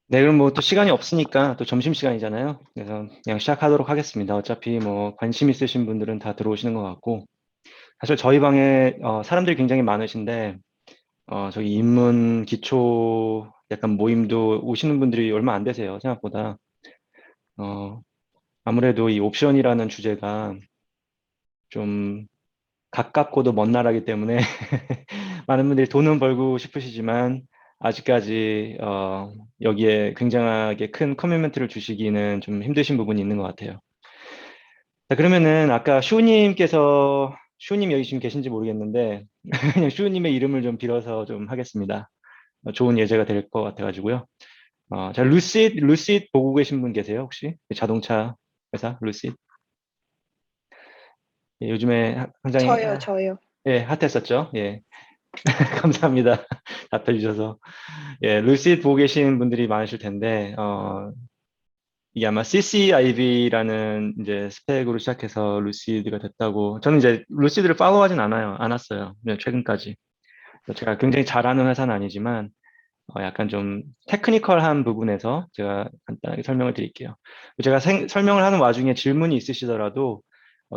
네, 그럼 뭐 또 시간이 없으니까 또 점심시간이잖아요. 그래서 그냥 시작하도록 하겠습니다. 어차피 뭐 관심 있으신 분들은 다 들어오시는 것 같고. 사실 저희 방에 사람들이 굉장히 많으신데, 저기 입문 기초 약간 모임도 오시는 분들이 얼마 안 되세요. 생각보다. 어, 아무래도 이 옵션이라는 주제가 좀 가깝고도 먼 나라이기 때문에 많은 분들이 돈은 벌고 싶으시지만 아직까지 여기에 굉장하게 큰 커미트를 주시기는 좀 힘드신 부분이 있는 것 같아요. 자, 그러면은 아까 슈님 여기 지금 계신지 모르겠는데 그냥 슈님의 이름을 좀 빌어서 좀 하겠습니다. 좋은 예제가 될 것 같아가지고요. 자, 루시드 보고 계신 분 계세요, 혹시? 자동차 회사, 루시드? 예, 요즘에 굉장히, 저요. 예, 핫했었죠? 예. 감사합니다. 답해 주셔서. 예, 루시드 보고 계신 분들이 많으실 텐데, 이게 아마 CCIV라는 이제 스펙으로 시작해서 루시드가 됐다고. 저는 이제 루시드를 팔로우하진 않았어요. 네, 최근까지. 제가 굉장히 잘하는 회사는 아니지만, 약간 좀 테크니컬한 부분에서 제가 간단하게 설명을 드릴게요. 제가 설명을 하는 와중에 질문이 있으시더라도,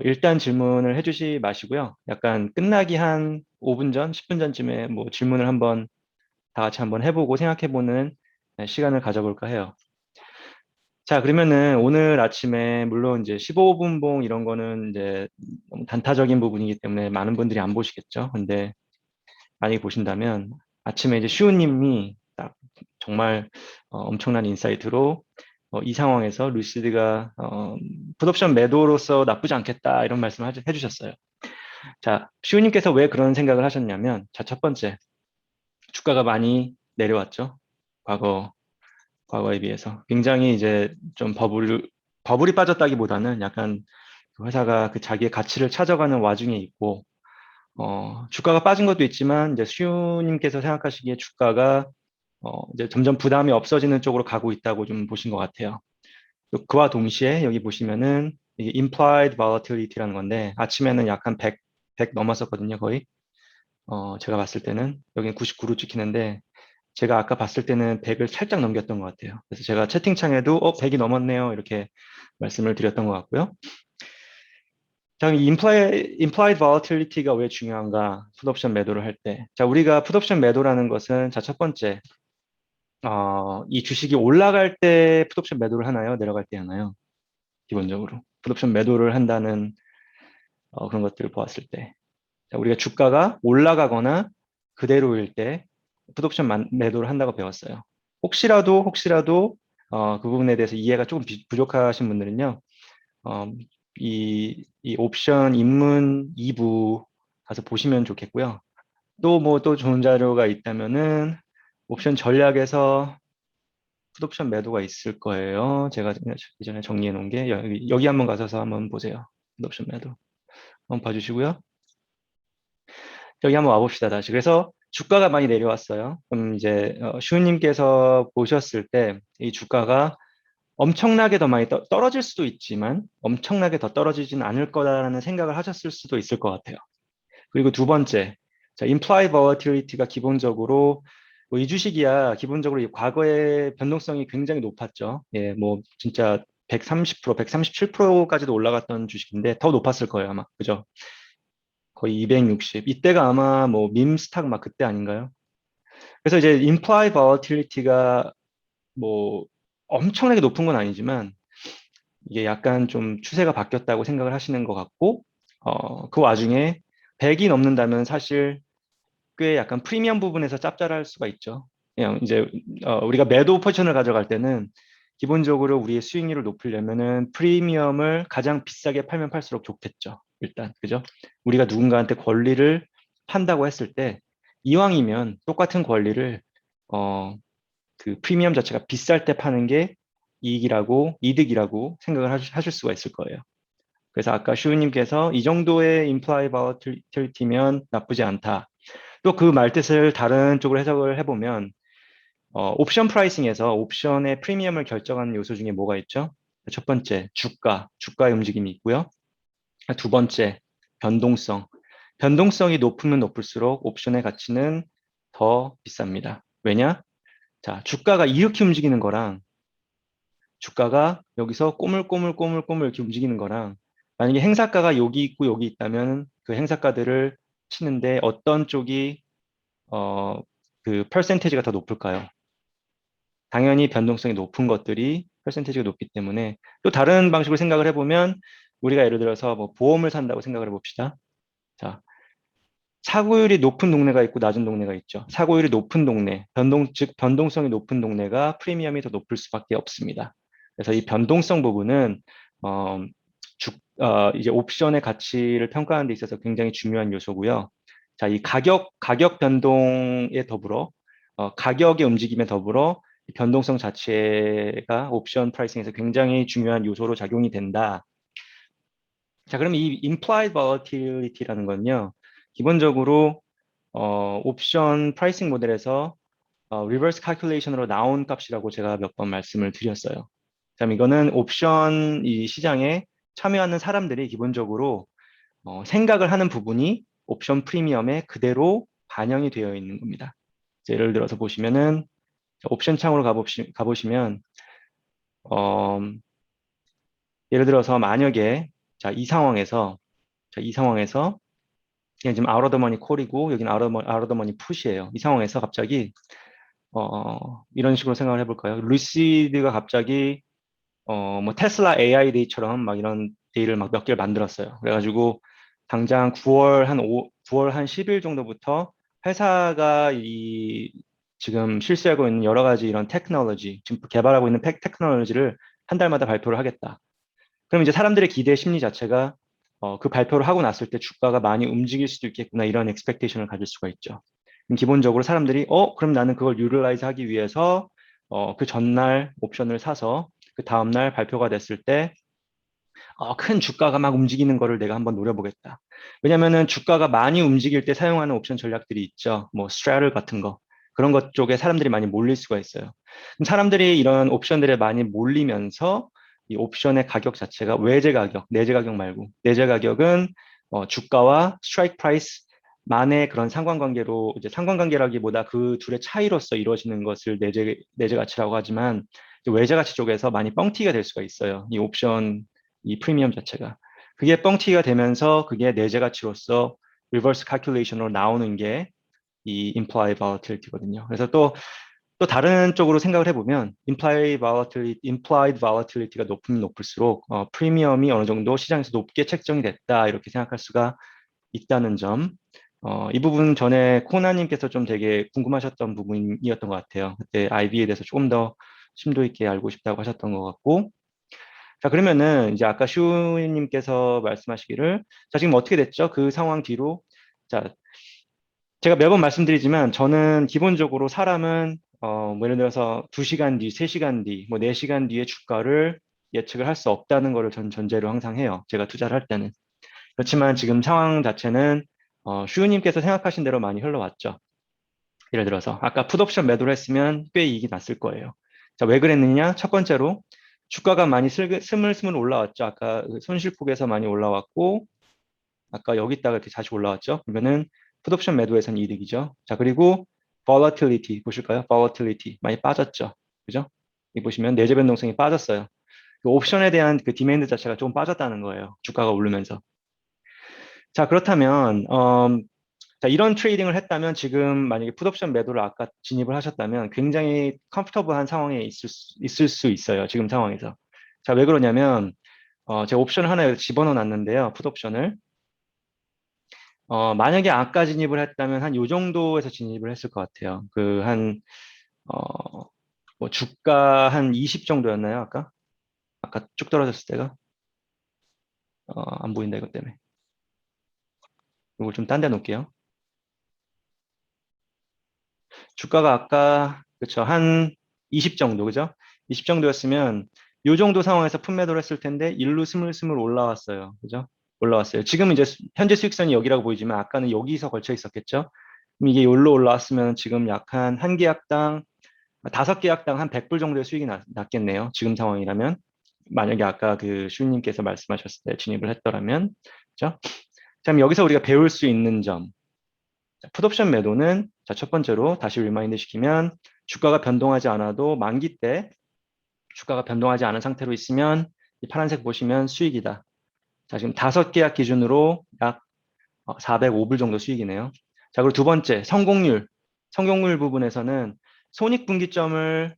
일단 질문을 해주시 마시고요. 약간 끝나기 한 5분 전, 10분 전쯤에 뭐 질문을 한번 다 같이 한번 해보고 생각해보는 시간을 가져볼까 해요. 자, 그러면은 오늘 아침에 물론 이제 15분 봉 이런 거는 이제 너무 단타적인 부분이기 때문에 많은 분들이 안 보시겠죠. 근데 만약에 보신다면 아침에 이제 슈우님이 딱 정말 엄청난 인사이트로 이 상황에서 루시드가 풋옵션 매도로서 나쁘지 않겠다 이런 말씀을 해주셨어요. 자, 슈우님께서 왜 그런 생각을 하셨냐면, 자, 첫 번째 주가가 많이 내려왔죠. 과거 과거에 비해서 굉장히 이제 좀 버블이 빠졌다기보다는 약간 그 회사가 그 자기의 가치를 찾아가는 와중에 있고 주가가 빠진 것도 있지만 이제 수유님께서 생각하시기에 주가가 이제 점점 부담이 없어지는 쪽으로 가고 있다고 좀 보신 것 같아요. 또 그와 동시에 여기 보시면은 이게 implied volatility라는 건데 아침에는 약간 100 넘었었거든요, 거의. 제가 봤을 때는 여기는 99로 찍히는데 제가 아까 봤을 때는 100을 살짝 넘겼던 것 같아요. 그래서 제가 채팅창에도 100이 넘었네요. 이렇게 말씀을 드렸던 것 같고요. 자, 이 implied volatility가 왜 중요한가? 풋옵션 매도를 할 때. 자, 우리가 풋옵션 매도라는 것은 자, 첫 번째, 이 주식이 올라갈 때 풋옵션 매도를 하나요? 내려갈 때 하나요? 기본적으로. 풋옵션 매도를 한다는 그런 것들을 보았을 때. 자, 우리가 주가가 올라가거나 그대로일 때 풋옵션 매도를 한다고 배웠어요. 혹시라도 그 부분에 대해서 이해가 조금 부족하신 분들은요, 어, 이 옵션 입문 2부 가서 보시면 좋겠고요. 또 뭐 또 좋은 자료가 있다면은 옵션 전략에서 풋옵션 매도가 있을 거예요. 제가 이전에 정리해 놓은 게 여기 한번 가셔서 한번 보세요. 풋옵션 매도 한번 봐주시고요. 여기 한번 와봅시다, 다시. 그래서 주가가 많이 내려왔어요. 그럼 이제 슈님께서 보셨을 때 이 주가가 엄청나게 더 많이 떨어질 수도 있지만 엄청나게 더 떨어지진 않을 거다라는 생각을 하셨을 수도 있을 것 같아요. 그리고 두 번째, 자, implied volatility가 기본적으로 뭐 이 주식이야 기본적으로 이 과거의 변동성이 굉장히 높았죠. 예, 뭐 진짜 130%, 137%까지도 올라갔던 주식인데 더 높았을 거예요, 아마. 그죠? 거의 260. 이때가 아마 뭐 밈스탁 막 그때 아닌가요? 그래서 이제 implied volatility가 뭐 엄청나게 높은 건 아니지만 이게 약간 좀 추세가 바뀌었다고 생각을 하시는 것 같고 그 와중에 100이 넘는다면 사실 꽤 약간 프리미엄 부분에서 짭짤할 수가 있죠. 그냥 이제 우리가 매도 포지션을 가져갈 때는 기본적으로 우리의 수익률을 높이려면은 프리미엄을 가장 비싸게 팔면 팔수록 좋겠죠. 일단 그죠? 우리가 누군가한테 권리를 판다고 했을 때 이왕이면 똑같은 권리를 어, 그 프리미엄 자체가 비쌀 때 파는 게 이득이라고 생각을 하실 수가 있을 거예요. 그래서 아까 슈우님께서 이 정도의 implied volatility면 나쁘지 않다. 또 그 말뜻을 다른 쪽으로 해석을 해보면 옵션 프라이싱에서 옵션의 프리미엄을 결정하는 요소 중에 뭐가 있죠? 첫 번째, 주가의 움직임이 있고요. 두 번째, 변동성. 변동성이 높으면 높을수록 옵션의 가치는 더 비쌉니다. 왜냐? 자, 주가가 이렇게 움직이는 거랑 주가가 여기서 꼬물꼬물꼬물꼬물 이렇게 움직이는 거랑 만약에 행사가가 여기 있고 여기 있다면 그 행사가들을 치는데 어떤 쪽이 그 퍼센테이지가 더 높을까요? 당연히 변동성이 높은 것들이 퍼센테이지가 높기 때문에 또 다른 방식으로 생각을 해보면 우리가 예를 들어서 뭐 보험을 산다고 생각을 해봅시다. 자, 사고율이 높은 동네가 있고 낮은 동네가 있죠. 사고율이 높은 동네, 즉 변동성이 높은 동네가 프리미엄이 더 높을 수밖에 없습니다. 그래서 이 변동성 부분은 어, 이제 옵션의 가치를 평가하는 데 있어서 굉장히 중요한 요소고요. 자, 이 가격 변동에 더불어 가격의 움직임에 더불어 이 변동성 자체가 옵션 프라이싱에서 굉장히 중요한 요소로 작용이 된다. 자, 그럼 이 implied volatility라는 건요, 기본적으로 옵션 프라이싱 모델에서 리버스 칼큘레이션으로 나온 값이라고 제가 몇 번 말씀을 드렸어요. 그럼 이거는 옵션 이 시장에 참여하는 사람들이 기본적으로 생각을 하는 부분이 옵션 프리미엄에 그대로 반영이 되어 있는 겁니다. 예를 들어서 보시면은 옵션 창으로 가보시면 어, 예를 들어서 만약에 이 상황에서 그냥 지금 아웃 오브 더 머니 콜이고 여기는 아웃 오브 더 머니 푸시예요. 이 상황에서 갑자기 이런 식으로 생각을 해볼까요? 루시드가 갑자기 뭐 테슬라 AI 데이처럼 막 이런 데이를 막 몇 개를 만들었어요. 그래가지고 당장 9월 한 10일 정도부터 회사가 이 지금 실시하고 있는 여러 가지 이런 테크놀로지, 지금 개발하고 있는 테크놀로지를 한 달마다 발표를 하겠다. 그럼 이제 사람들의 기대 심리 자체가 그 발표를 하고 났을 때 주가가 많이 움직일 수도 있겠구나 이런 expectation을 가질 수가 있죠. 그럼 기본적으로 사람들이 그럼 나는 그걸 유틸라이즈 하기 위해서 그 전날 옵션을 사서 그 다음날 발표가 됐을 때 큰 주가가 막 움직이는 거를 내가 한번 노려보겠다. 왜냐면은 주가가 많이 움직일 때 사용하는 옵션 전략들이 있죠. 뭐 스트래들 같은 거. 그런 것 쪽에 사람들이 많이 몰릴 수가 있어요. 그럼 사람들이 이런 옵션들에 많이 몰리면서 이 옵션의 가격 자체가 외제 가격, 내재 가격 말고 내재 가격은 주가와 스트라이크 프라이스 만의 그런 상관관계로 이제 상관관계라기보다 그 둘의 차이로서 이루어지는 것을 내재 가치라고 하지만 외제 가치 쪽에서 많이 뻥튀기가 될 수가 있어요. 이 옵션 이 프리미엄 자체가. 그게 뻥튀기가 되면서 그게 내재 가치로서 리버스 칼큘레이션으로 나오는 게 이 implied volatility거든요. 그래서 또 다른 쪽으로 생각을 해보면 implied volatility가 높으면 높을수록 프리미엄이 어느 정도 시장에서 높게 책정이 됐다 이렇게 생각할 수가 있다는 점. 이 부분 전에 코나님께서 좀 되게 궁금하셨던 부분이었던 것 같아요. 그때 IB에 대해서 조금 더 심도 있게 알고 싶다고 하셨던 것 같고, 자, 그러면은 이제 아까 슈님께서 말씀하시기를 자, 지금 어떻게 됐죠? 그 상황 뒤로 자, 제가 매번 말씀드리지만 저는 기본적으로 사람은 뭐 예를 들어서 2시간 뒤, 3시간 뒤, 뭐 4시간 뒤에 주가를 예측을 할 수 없다는 거를 전 전제로 항상 해요. 제가 투자를 할 때는. 그렇지만 지금 상황 자체는 슈님께서 생각하신 대로 많이 흘러왔죠. 예를 들어서 아까 풋옵션 매도를 했으면 꽤 이익이 났을 거예요. 자, 왜 그랬느냐? 첫 번째로 주가가 많이 스물스물 올라왔죠. 아까 그 손실폭에서 많이 올라왔고 아까 여기다가 이렇게 다시 올라왔죠. 그러면은 풋옵션 매도에서는 이득이죠. 자, 그리고 volatility 보실까요? volatility 많이 빠졌죠. 그죠? 이 보시면 내재 변동성이 빠졌어요. 그 옵션에 대한 그 디맨드 자체가 좀 빠졌다는 거예요. 주가가 오르면서. 자, 그렇다면 자, 이런 트레이딩을 했다면 지금 만약에 풋옵션 매도를 아까 진입을 하셨다면 굉장히 컴포터블한 상황에 있을 수 있어요. 지금 상황에서. 자, 왜 그러냐면 제가 옵션을 하나 여기 집어넣어 놨는데요. 풋옵션을. 만약에 아까 진입을 했다면 한 요 정도에서 진입을 했을 것 같아요. 뭐 주가 한 20 정도였나요? 아까 쭉 떨어졌을 때가? 안 보인다, 이것 때문에. 이걸 좀 딴 데 놓을게요. 주가가 아까 그쵸 한 20 정도 그죠? 20 정도였으면 요 정도 상황에서 품매도를 했을 텐데 일로 스물스물 올라왔어요. 그죠? 올라왔어요. 지금 이제 현재 수익선이 여기라고 보이지만 아까는 여기서 걸쳐 있었겠죠? 그럼 이게 여기로 올라왔으면 지금 약 한 계약당 5계약당 한 100불 정도의 수익이 났겠네요. 지금 상황이라면 만약에 아까 그 슈님께서 말씀하셨을 때 진입을 했더라면 그죠? 자, 그럼 여기서 우리가 배울 수 있는 점 자, 풋옵션 매도는 자, 첫 번째로 다시 리마인드 시키면 주가가 변동하지 않아도 만기 때 주가가 변동하지 않은 상태로 있으면 이 파란색 보시면 수익이다. 자, 지금 5계약 기준으로 약 405불 정도 수익이네요. 자, 그리고 두 번째, 성공률. 성공률 부분에서는 손익분기점을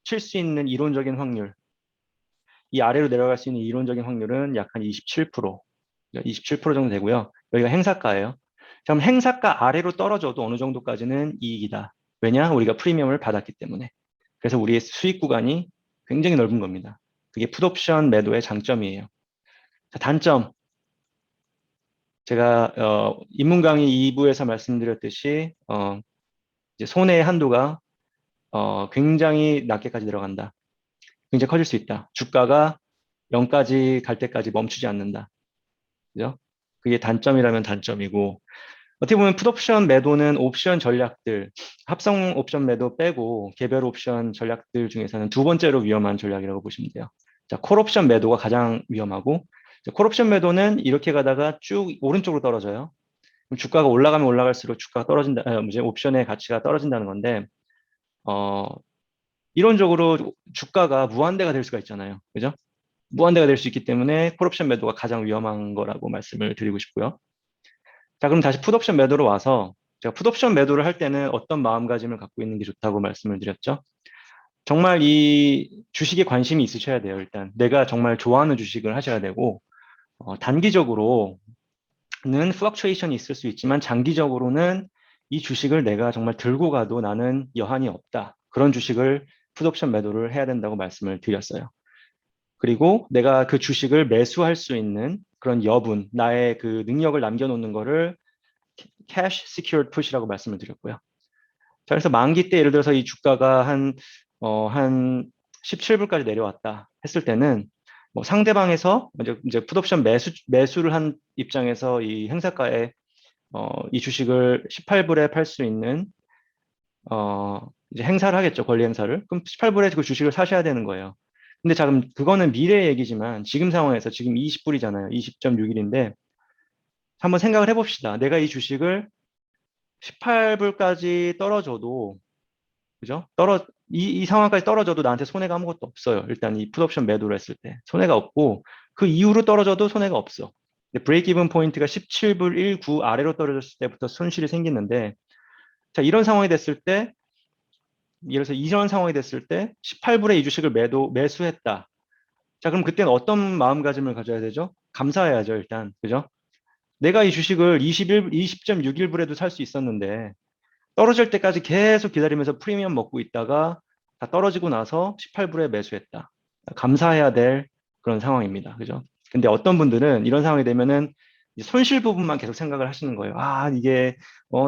칠 수 있는 이론적인 확률. 이 아래로 내려갈 수 있는 이론적인 확률은 약 한 27%, 27% 정도 되고요. 여기가 행사가예요. 자, 그럼 행사가 아래로 떨어져도 어느 정도까지는 이익이다. 왜냐? 우리가 프리미엄을 받았기 때문에. 그래서 우리의 수익 구간이 굉장히 넓은 겁니다. 그게 풋옵션 매도의 장점이에요. 자, 단점. 제가 입문 강의 2부에서 말씀드렸듯이 이제 손해의 한도가 굉장히 낮게까지 들어간다. 굉장히 커질 수 있다. 주가가 0까지 갈 때까지 멈추지 않는다. 그죠? 그게 단점이라면 단점이고, 어떻게 보면 풋옵션 매도는 옵션 전략들, 합성 옵션 매도 빼고 개별 옵션 전략들 중에서는 두 번째로 위험한 전략이라고 보시면 돼요. 자, 콜옵션 매도가 가장 위험하고, 콜옵션 매도는 이렇게 가다가 쭉 오른쪽으로 떨어져요. 그럼 주가가 올라가면 올라갈수록 주가가 떨어진다, 이제 옵션의 가치가 떨어진다는 건데, 어, 이론적으로 주가가 무한대가 될 수가 있잖아요. 그죠? 무한대가 될 수 있기 때문에 콜옵션 매도가 가장 위험한 거라고 말씀을 드리고 싶고요. 자, 그럼 다시 풋옵션 매도로 와서 제가 풋옵션 매도를 할 때는 어떤 마음가짐을 갖고 있는 게 좋다고 말씀을 드렸죠. 정말 이 주식에 관심이 있으셔야 돼요. 일단 내가 정말 좋아하는 주식을 하셔야 되고 단기적으로는 플럭추에이션이 있을 수 있지만 장기적으로는 이 주식을 내가 정말 들고 가도 나는 여한이 없다. 그런 주식을 풋옵션 매도를 해야 된다고 말씀을 드렸어요. 그리고 내가 그 주식을 매수할 수 있는 그런 여분, 나의 그 능력을 남겨놓는 거를 cash secured put이라고 말씀을 드렸고요. 자, 그래서 만기 때 예를 들어서 이 주가가 한 17불까지 내려왔다 했을 때는 뭐 상대방에서 이제 풋옵션 매수를 한 입장에서 이 행사가에 이 주식을 18불에 팔 수 있는 이제 행사를 하겠죠. 권리 행사를. 그럼 18불에 그 주식을 사셔야 되는 거예요. 근데 자, 그럼 그거는 미래 얘기지만 지금 상황에서 지금 20불이잖아요. 20.61인데 한번 생각을 해봅시다. 내가 이 주식을 18불까지 떨어져도, 그죠? 이 상황까지 떨어져도 나한테 손해가 아무것도 없어요. 일단 이 풋옵션 매도를 했을 때. 손해가 없고, 그 이후로 떨어져도 손해가 없어. 브레이크 이븐 포인트가 17불 19 아래로 떨어졌을 때부터 손실이 생기는데, 자, 이런 상황이 됐을 때, 예를 들어서 이런 상황이 됐을 때, 18불에 이 주식을 매수했다. 자, 그럼 그때는 어떤 마음가짐을 가져야 되죠? 감사해야죠, 일단. 그죠? 내가 이 주식을 20.61불에도 살 수 있었는데, 떨어질 때까지 계속 기다리면서 프리미엄 먹고 있다가 다 떨어지고 나서 18불에 매수했다. 감사해야 될 그런 상황입니다. 그죠? 근데 어떤 분들은 이런 상황이 되면은 손실 부분만 계속 생각을 하시는 거예요. 아, 이게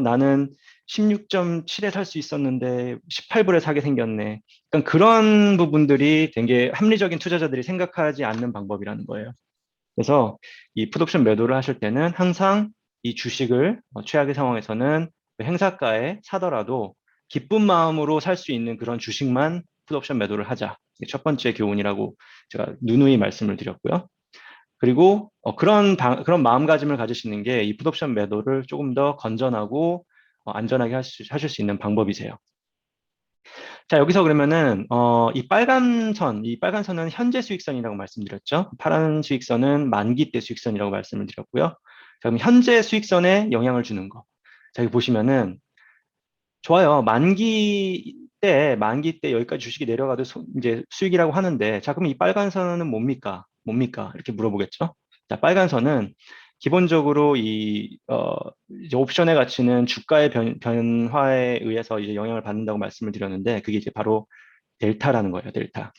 나는 16.7에 살 수 있었는데 18불에 사게 생겼네. 그러니까 그런 부분들이 되게 합리적인 투자자들이 생각하지 않는 방법이라는 거예요. 그래서 이 풋옵션 매도를 하실 때는 항상 이 주식을 최악의 상황에서는 행사가에 사더라도 기쁜 마음으로 살 수 있는 그런 주식만 풋옵션 매도를 하자. 이게 첫 번째 교훈이라고 제가 누누이 말씀을 드렸고요. 그리고 그런 마음가짐을 가지시는 게 이 풋옵션 매도를 조금 더 건전하고 안전하게 하실 수 있는 방법이세요. 자, 여기서 그러면은 이 빨간 선은 현재 수익선이라고 말씀드렸죠. 파란 수익선은 만기 때 수익선이라고 말씀을 드렸고요. 자, 그럼 현재 수익선에 영향을 주는 거. 자, 여기 보시면은 좋아요. 만기 때 여기까지 주식이 내려가도 이제 수익이라고 하는데, 자, 그럼 이 빨간 선은 뭡니까? 뭡니까? 이렇게 물어보겠죠. 자, 빨간 선은 기본적으로 이제 옵션의 가치는 주가의 변화에 의해서 이제 영향을 받는다고 말씀을 드렸는데, 그게 이제 바로 델타라는 거예요, 델타.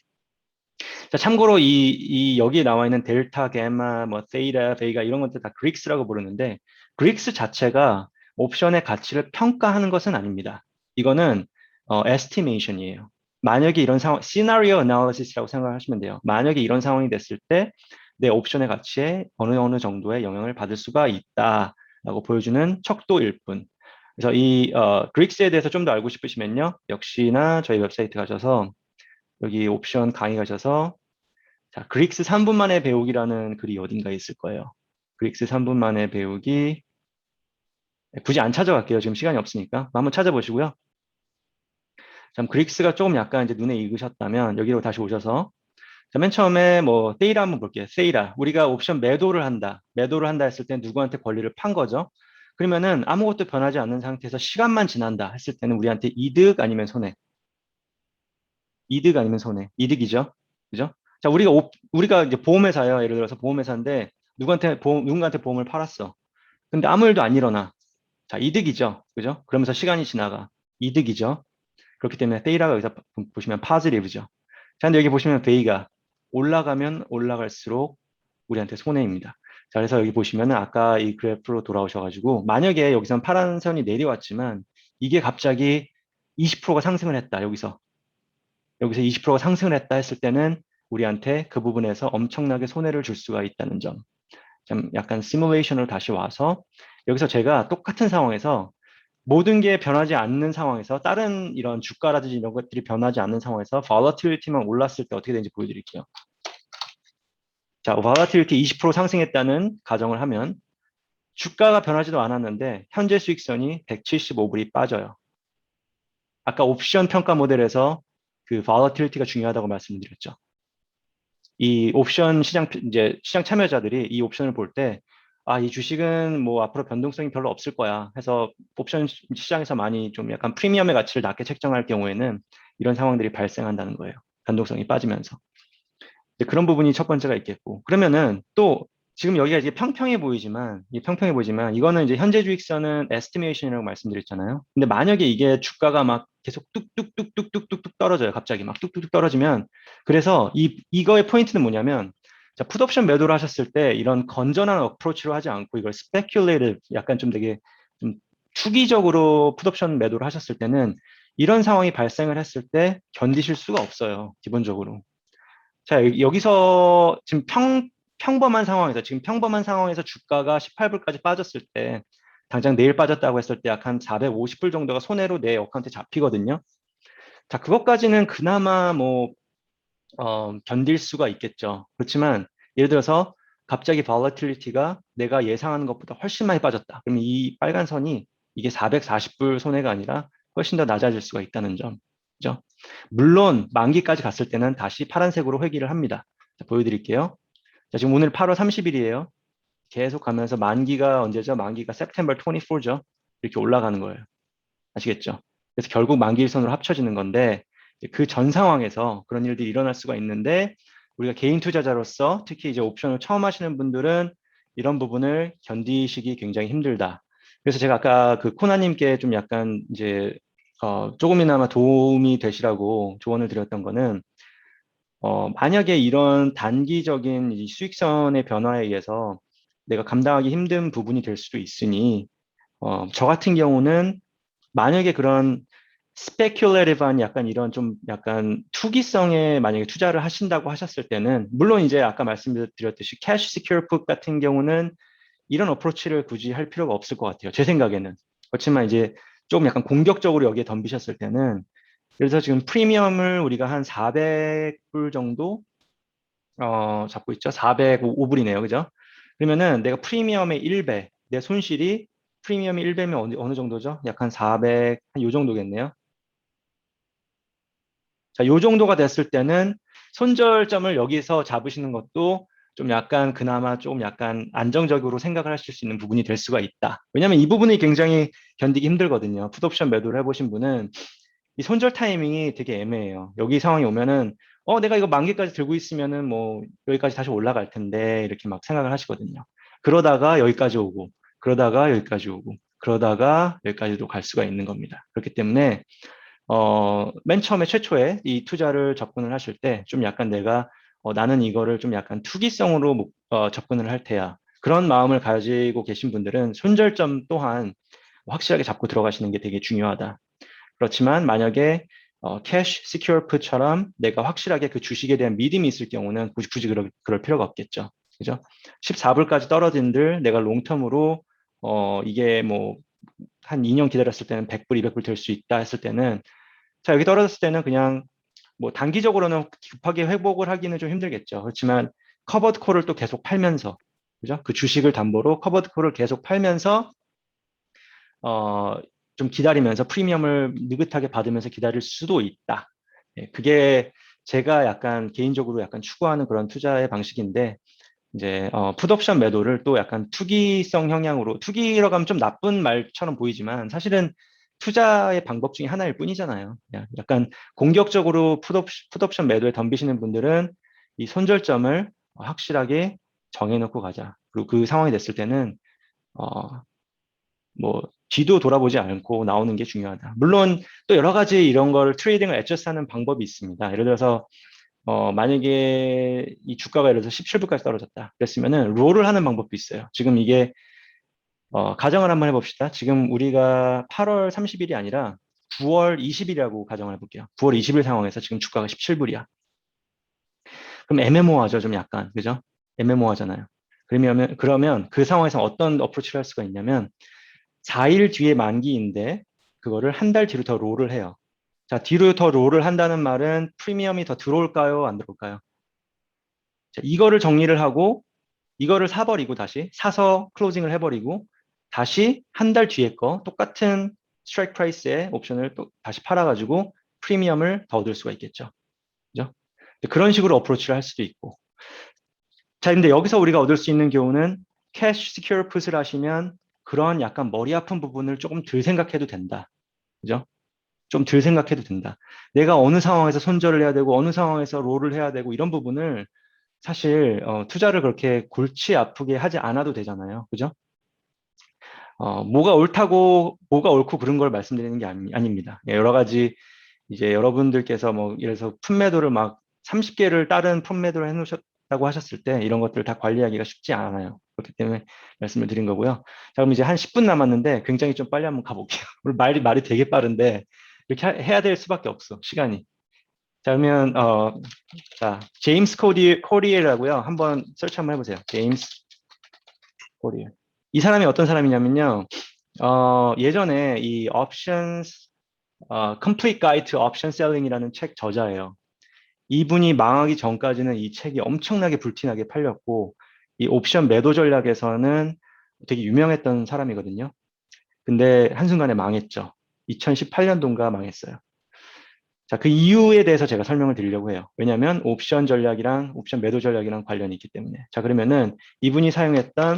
자, 참고로 여기에 나와 있는 델타, 가마, 뭐, 세이라, 베이가 이런 것들 다 그릭스라고 부르는데, 그릭스 자체가 옵션의 가치를 평가하는 것은 아닙니다. 이거는, estimation이에요. 만약에 이런 상황, scenario analysis라고 생각하시면 돼요. 만약에 이런 상황이 됐을 때, 내 옵션의 가치에 어느 정도의 영향을 받을 수가 있다라고 보여주는 척도일 뿐. 그래서 그릭스에 대해서 좀 더 알고 싶으시면요. 역시나 저희 웹사이트 가셔서 여기 옵션 강의 가셔서 자, 그릭스 3분 만에 배우기라는 글이 어딘가에 있을 거예요. 그릭스 3분 만에 배우기 굳이 안 찾아갈게요. 지금 시간이 없으니까. 한번 찾아보시고요. 참 그릭스가 조금 약간 이제 눈에 익으셨다면 여기로 다시 오셔서 자, 맨 처음에 뭐 세이라 한번 볼게요. 세이라. 우리가 옵션 매도를 한다. 매도를 한다 했을 때 누구한테 권리를 판 거죠. 그러면은 아무것도 변하지 않는 상태에서 시간만 지난다 했을 때는 우리한테 이득 아니면 손해? 이득 아니면 손해? 이득이죠. 그죠? 자, 우리가 이제 보험회사예요. 예를 들어서 보험회사인데 누군가한테 보험을 팔았어. 근데 아무 일도 안 일어나. 자, 이득이죠. 그죠? 그러면서 시간이 지나가. 이득이죠. 그렇기 때문에 세이라가 여기서 보시면 파지티브죠. 자, 근데 여기 보시면 베이가 올라가면 올라갈수록 우리한테 손해입니다. 자, 그래서 여기 보시면은 아까 이 그래프로 돌아오셔가지고 만약에 여기선 파란 선이 내려왔지만 이게 갑자기 20%가 상승을 했다. 여기서 20%가 상승을 했다 했을 때는 우리한테 그 부분에서 엄청나게 손해를 줄 수가 있다는 점. 좀 약간 시뮬레이션으로 다시 와서 여기서 제가 똑같은 상황에서 모든 게 변하지 않는 상황에서 다른 이런 주가라든지 이런 것들이 변하지 않는 상황에서 volatility만 올랐을 때 어떻게 되는지 보여드릴게요. 자, volatility 20% 상승했다는 가정을 하면 주가가 변하지도 않았는데 현재 수익선이 175불이 빠져요. 아까 옵션 평가 모델에서 그 volatility가 중요하다고 말씀드렸죠. 이 옵션 시장 이제 시장 참여자들이 이 옵션을 볼 때 아, 이 주식은 뭐 앞으로 변동성이 별로 없을 거야 해서 옵션 시장에서 많이 좀 약간 프리미엄의 가치를 낮게 책정할 경우에는 이런 상황들이 발생한다는 거예요. 변동성이 빠지면서. 이제 그런 부분이 첫 번째가 있겠고. 그러면은 또 지금 여기가 이제 평평해 보이지만 이거는 이제 현재 주익선은 에스티메이션이라고 말씀드렸잖아요. 근데 만약에 이게 주가가 막 계속 뚝뚝뚝뚝뚝뚝뚝 떨어져요. 갑자기 막 뚝뚝뚝 떨어지면 그래서 이거의 포인트는 뭐냐면 자, 풋옵션 매도를 하셨을 때 이런 건전한 어프로치로 하지 않고 이걸 스페큘레이티브 약간 좀 되게 좀 투기적으로 풋옵션 매도를 하셨을 때는 이런 상황이 발생을 했을 때 견디실 수가 없어요. 기본적으로. 자, 여기서 지금 평범한 상황에서 주가가 18불까지 빠졌을 때, 당장 내일 빠졌다고 했을 때 약 한 450불 정도가 손해로 내 어카운트에 잡히거든요. 자, 그것까지는 그나마 뭐, 견딜 수가 있겠죠. 그렇지만, 예를 들어서 갑자기 volatility가 내가 예상하는 것보다 훨씬 많이 빠졌다. 그러면 이 빨간 선이 이게 440불 손해가 아니라 훨씬 더 낮아질 수가 있다는 점. 그죠? 물론 만기까지 갔을 때는 다시 파란색으로 회귀를 합니다. 자, 보여드릴게요. 자, 지금 오늘 8월 30일이에요. 계속 가면서 만기가 언제죠? 만기가 September 24죠. 이렇게 올라가는 거예요. 아시겠죠? 그래서 결국 만기일선으로 합쳐지는 건데 그 전 상황에서 그런 일들이 일어날 수가 있는데 우리가 개인 투자자로서 특히 이제 옵션을 처음 하시는 분들은 이런 부분을 견디시기 굉장히 힘들다. 그래서 제가 아까 그 코나님께 좀 약간 이제 조금이나마 도움이 되시라고 조언을 드렸던 거는 만약에 이런 단기적인 이 수익선의 변화에 의해서 내가 감당하기 힘든 부분이 될 수도 있으니 저 같은 경우는 만약에 그런 스페큘레이티브한 약간 이런 좀 약간 투기성에 만약에 투자를 하신다고 하셨을 때는 물론 이제 아까 말씀드렸듯이 캐시 시큐어 풋 같은 경우는 이런 어프로치를 굳이 할 필요가 없을 것 같아요. 제 생각에는. 그렇지만 이제 조금 약간 공격적으로 여기에 덤비셨을 때는 그래서 지금 프리미엄을 우리가 한 400불 정도 잡고 있죠. 405불이네요. 그죠? 그러면은 내가 프리미엄의 1배, 내 손실이 프리미엄이 1배면 어느 정도죠? 약간 400, 한 요 정도겠네요. 자, 요 정도가 됐을 때는 손절점을 여기서 잡으시는 것도 좀 약간 그나마 좀 약간 안정적으로 생각을 하실 수 있는 부분이 될 수가 있다. 왜냐하면 이 부분이 굉장히 견디기 힘들거든요. 풋옵션 매도를 해보신 분은 이 손절 타이밍이 되게 애매해요. 여기 상황이 오면은 내가 이거 만기까지 들고 있으면은 뭐 여기까지 다시 올라갈 텐데 이렇게 막 생각을 하시거든요. 그러다가 여기까지 오고 그러다가 여기까지 오고 그러다가 여기까지도 갈 수가 있는 겁니다. 그렇기 때문에 맨 처음에 최초에 이 투자를 접근을 하실 때 좀 약간 내가 나는 이거를 좀 약간 투기성으로 접근을 할 테야. 그런 마음을 가지고 계신 분들은 손절점 또한 확실하게 잡고 들어가시는 게 되게 중요하다. 그렇지만 만약에 캐시 시큐어 풋처럼 내가 확실하게 그 주식에 대한 믿음이 있을 경우는 굳이 그럴 필요가 없겠죠. 그죠? 14불까지 떨어진들 내가 롱텀으로 이게 뭐 한 2년 기다렸을 때는 100불, 200불 될 수 있다 했을 때는 자, 여기 떨어졌을 때는 그냥 뭐 단기적으로는 급하게 회복을 하기는 좀 힘들겠죠. 그렇지만 커버드 콜을 또 계속 팔면서 그죠? 그 주식을 담보로 커버드 콜을 계속 팔면서 어, 좀 기다리면서 프리미엄을 느긋하게 받으면서 기다릴 수도 있다. 예, 그게 제가 약간 개인적으로 약간 추구하는 그런 투자의 방식인데 이제 풋옵션 매도를 또 약간 투기성 형향으로 투기라고 하면 좀 나쁜 말처럼 보이지만 사실은 투자의 방법 중에 하나일 뿐이잖아요. 약간 공격적으로 풋옵션 매도에 덤비시는 분들은 이 손절점을 확실하게 정해놓고 가자. 그리고 그 상황이 됐을 때는 어, 뭐 뒤도 돌아보지 않고 나오는 게 중요하다. 물론 또 여러 가지 이런 걸 트레이딩을 애저스하는 방법이 있습니다. 예를 들어서 만약에 이 주가가 예를 들어서 17불까지 떨어졌다. 그랬으면은 롤을 하는 방법도 있어요. 지금 이게 가정을 한번 해봅시다. 지금 우리가 8월 30일이 아니라 9월 20일이라고 가정을 해볼게요. 9월 20일 상황에서 지금 주가가 17불이야. 그럼 애매모호하죠, 좀 약간. 그죠? 애매모호하잖아요. 그러면 그 상황에서 어떤 어프로치를 할 수가 있냐면 4일 뒤에 만기인데 그거를 한 달 뒤로 더 롤을 해요. 자, 뒤로 더 롤을 한다는 말은 프리미엄이 더 들어올까요? 안 들어올까요? 자, 이거를 정리를 하고 이거를 사버리고 다시 사서 클로징을 해버리고 다시 한 달 뒤에 거 똑같은 스트라이크 프라이스의 옵션을 또 다시 팔아가지고 프리미엄을 더 얻을 수가 있겠죠. 그죠? 그런 식으로 어프로치를 할 수도 있고. 자, 근데 여기서 우리가 얻을 수 있는 경우는 캐시 시큐어 풋을 하시면 그런 약간 머리 아픈 부분을 조금 덜 생각해도 된다. 그죠? 좀 덜 생각해도 된다. 내가 어느 상황에서 손절을 해야 되고 어느 상황에서 롤을 해야 되고 이런 부분을 사실 투자를 그렇게 골치 아프게 하지 않아도 되잖아요. 그죠? 뭐가 옳다고 뭐가 옳고 그런 걸 말씀드리는 게 아닙니다. 예, 여러 가지 이제 여러분들께서 뭐 예를 들어서 풋매도를 막 30개를 다른 풋매도를 해놓으셨다고 하셨을 때 이런 것들을 다 관리하기가 쉽지 않아요. 그렇기 때문에 말씀을 드린 거고요. 자, 그럼 이제 한 10분 남았는데 굉장히 좀 빨리 한번 가볼게요. 오늘 말이 되게 빠른데 이렇게 해야 될 수밖에 없어. 시간이. 자, 그러면 자, 제임스 코리엘라고요. 한번 설치 한번 해보세요. 제임스 코리엘. 이 사람이 어떤 사람이냐면요. 예전에 이 Options, Complete Guide to Option Selling이라는 책 저자예요. 이분이 망하기 전까지는 이 책이 엄청나게 불티나게 팔렸고, 이 옵션 매도 전략에서는 되게 유명했던 사람이거든요. 근데 한순간에 망했죠. 2018년도인가 망했어요. 자, 그 이유에 대해서 제가 설명을 드리려고 해요. 왜냐하면 옵션 전략이랑 옵션 매도 전략이랑 관련이 있기 때문에. 자, 그러면은 이분이 사용했던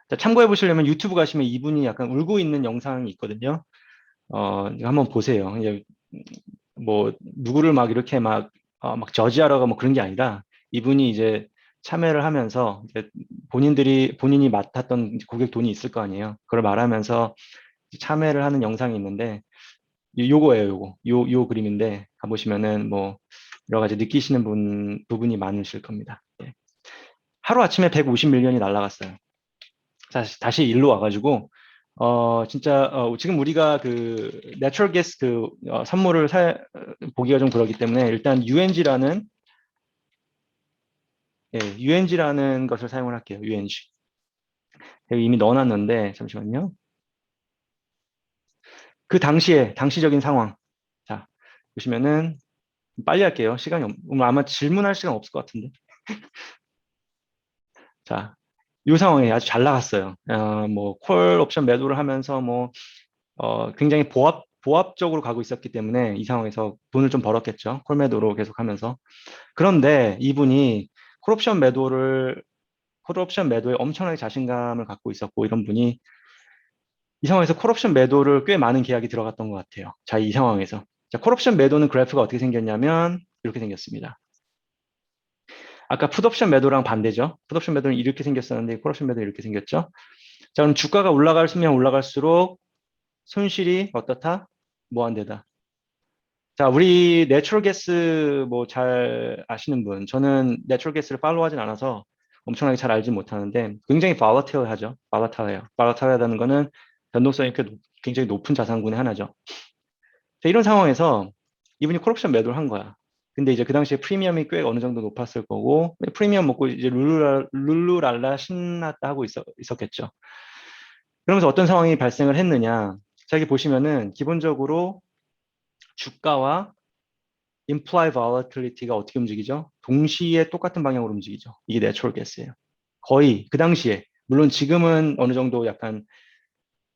자, 참고해 보시려면 유튜브 가시면 이분이 약간 울고 있는 영상이 있거든요. 이거 한번 보세요. 이제 뭐 누구를 막 이렇게 막 저지하라고 뭐 그런 게 아니라 이분이 이제 참여를 하면서 이제 본인이 맡았던 이제 고객 돈이 있을 거 아니에요. 그걸 말하면서 참여를 하는 영상이 있는데 요거예요, 요거. 요 그림인데 가보시면은 뭐 여러 가지 느끼시는 부분이 많으실 겁니다. 예. 하루아침에 150밀리언이 날라갔어요. 다시 일로 와가지고 진짜 지금 우리가 그 내추럴 가스 그 선물을 보기가 좀 그러기 때문에 일단 UNG라는 것을 사용을 할게요. UNG. 여기 이미 넣어놨는데 잠시만요. 그 당시적인 상황. 자, 보시면은 빨리 할게요. 오늘 아마 질문할 시간 없을 것 같은데. 자, 이 상황에 아주 잘 나갔어요. 뭐 콜 옵션 매도를 하면서 뭐 굉장히 보합적으로 가고 있었기 때문에 이 상황에서 돈을 좀 벌었겠죠. 콜 매도로 계속하면서. 그런데 이분이 콜옵션 매도에 엄청나게 자신감을 갖고 있었고 이런 분이 이 상황에서 콜옵션 매도를 꽤 많은 계약이 들어갔던 것 같아요. 자, 이 상황에서. 자, 콜옵션 매도는 그래프가 어떻게 생겼냐면 이렇게 생겼습니다. 아까 풋옵션 매도랑 반대죠. 풋옵션 매도는 이렇게 생겼었는데 콜옵션 매도는 이렇게 생겼죠. 자, 그럼 주가가 올라가면 올라갈수록 손실이 어떻다? 무한대다. 자, 우리 내추럴 가스 뭐 잘 아시는 분, 저는 내추럴 가스를 팔로우하진 않아서 엄청나게 잘 알지 못하는데 굉장히 발라틸하죠. 발라틸해요. 발라틸하다는 거는 변동성이 굉장히 높은 자산군의 하나죠. 자, 이런 상황에서 이분이 콜옵션 매도를 한 거야. 근데 이제 그 당시에 프리미엄이 꽤 어느 정도 높았을 거고 프리미엄 먹고 이제 룰루랄라 신났다 하고 있었겠죠. 그러면서 어떤 상황이 발생을 했느냐? 자, 여기 보시면은 기본적으로 주가와 implied volatility가 어떻게 움직이죠? 동시에 똑같은 방향으로 움직이죠. 이게 내추럴 가스예요. 거의 그 당시에 물론 지금은 어느 정도 약간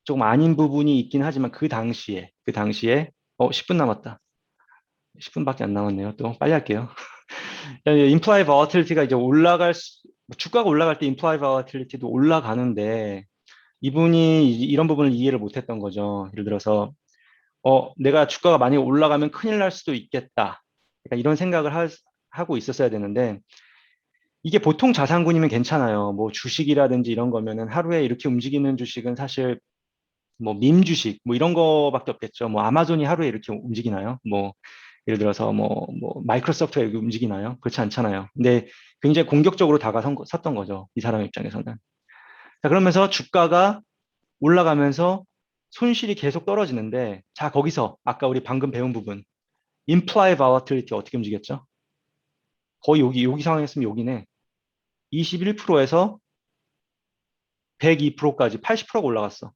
조금 아닌 부분이 있긴 하지만 그 당시에 10분 남았다. 10분밖에 안 남았네요. 또 빨리 할게요. implied volatility가 이제 주가가 올라갈 때 implied volatility도 올라가는데 이분이 이런 부분을 이해를 못했던 거죠. 예를 들어서 내가 주가가 많이 올라가면 큰일 날 수도 있겠다. 그러니까 이런 생각을 하고 있었어야 되는데 이게 보통 자산군이면 괜찮아요. 뭐 주식이라든지 이런 거면은 하루에 이렇게 움직이는 주식은 사실 뭐 밈 주식 뭐 이런 거밖에 없겠죠. 뭐 아마존이 하루에 이렇게 움직이나요? 뭐 예를 들어서 뭐 마이크로소프트가 이렇게 움직이나요? 그렇지 않잖아요. 근데 굉장히 공격적으로 섰던 거죠. 이 사람 입장에서는. 자, 그러면서 주가가 올라가면서 손실이 계속 떨어지는데 자, 거기서 아까 우리 방금 배운 부분 implied volatility 어떻게 움직였죠? 거의 여기 상황이었으면 여기네. 21%에서 102%까지 80%가 올라갔어.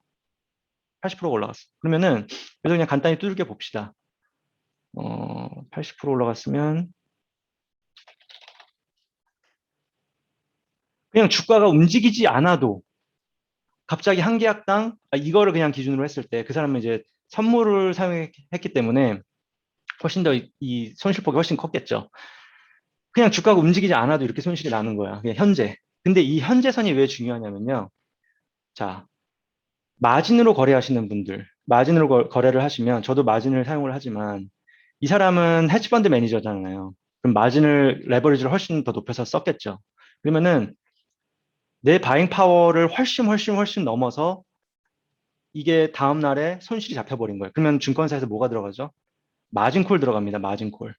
80%가 올라갔어. 그러면은 그래서 그냥 간단히 두들겨 봅시다. 80% 올라갔으면 그냥 주가가 움직이지 않아도 갑자기 한 계약당 이거를 그냥 기준으로 했을 때 그 사람은 이제 선물을 사용했기 때문에 훨씬 더 이 손실폭이 훨씬 컸겠죠. 그냥 주가가 움직이지 않아도 이렇게 손실이 나는 거야. 그냥 현재. 근데 이 현재선이 왜 중요하냐면요. 자, 마진으로 거래하시는 분들, 마진으로 거래를 하시면 저도 마진을 사용을 하지만 이 사람은 헤지펀드 매니저잖아요. 그럼 마진을 레버리지를 훨씬 더 높여서 썼겠죠. 그러면은 내 바잉 파워를 훨씬 넘어서 이게 다음 날에 손실이 잡혀버린 거예요. 그러면 증권사에서 뭐가 들어가죠? 마진콜 들어갑니다. 마진콜.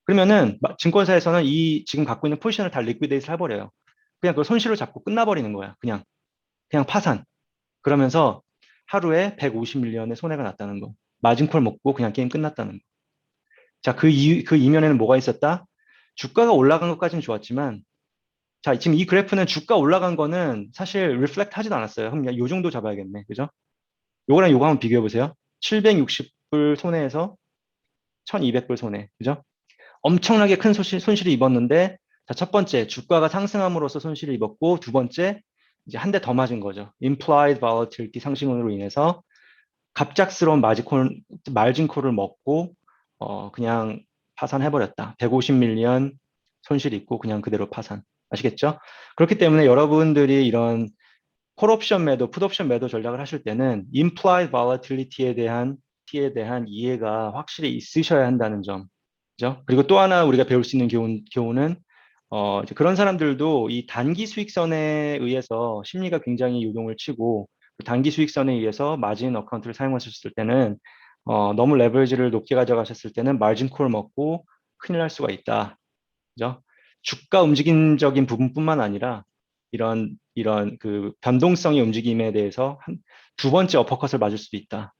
그러면은 증권사에서는 이 지금 갖고 있는 포지션을 다 리퀴데이트 해버려요. 그냥 그 손실을 잡고 끝나버리는 거야. 그냥 파산. 그러면서 하루에 150밀리언의 손해가 났다는 거. 마진콜 먹고 그냥 게임 끝났다는 거. 자, 그 이면에는 뭐가 있었다? 주가가 올라간 것까지는 좋았지만, 자, 지금 이 그래프는 주가 올라간 거는 사실 리플렉트 하지도 않았어요. 그럼 요 정도 잡아야겠네. 그죠? 요거랑 요거 한번 비교해 보세요. 760불 손해에서 1200불 손해. 그죠? 엄청나게 큰 손실을 입었는데, 자, 첫 번째, 주가가 상승함으로써 손실을 입었고, 두 번째, 이제 한 대 더 맞은 거죠. implied volatility 상승으로 인해서 갑작스러운 마진콜을 먹고, 그냥 파산해버렸다. 150밀리언 손실 있고 그냥 그대로 파산. 아시겠죠? 그렇기 때문에 여러분들이 이런 콜옵션 매도, 풋옵션 매도 전략을 하실 때는 implied volatility에 대한 이해가 확실히 있으셔야 한다는 점. 그죠? 그리고 또 하나 우리가 배울 수 있는 교훈은 이제 그런 사람들도 이 단기 수익선에 의해서 심리가 굉장히 요동을 치고 그 단기 수익선에 의해서 마진 어카운트를 사용하셨을 때는 너무 레버리지를 높게 가져가셨을 때는 마진 콜 먹고 큰일 날 수가 있다. 그죠? 주가 움직임적인 부분뿐만 아니라 이런 그 변동성의 움직임에 대해서 두 번째 어퍼컷을 맞을 수도 있다.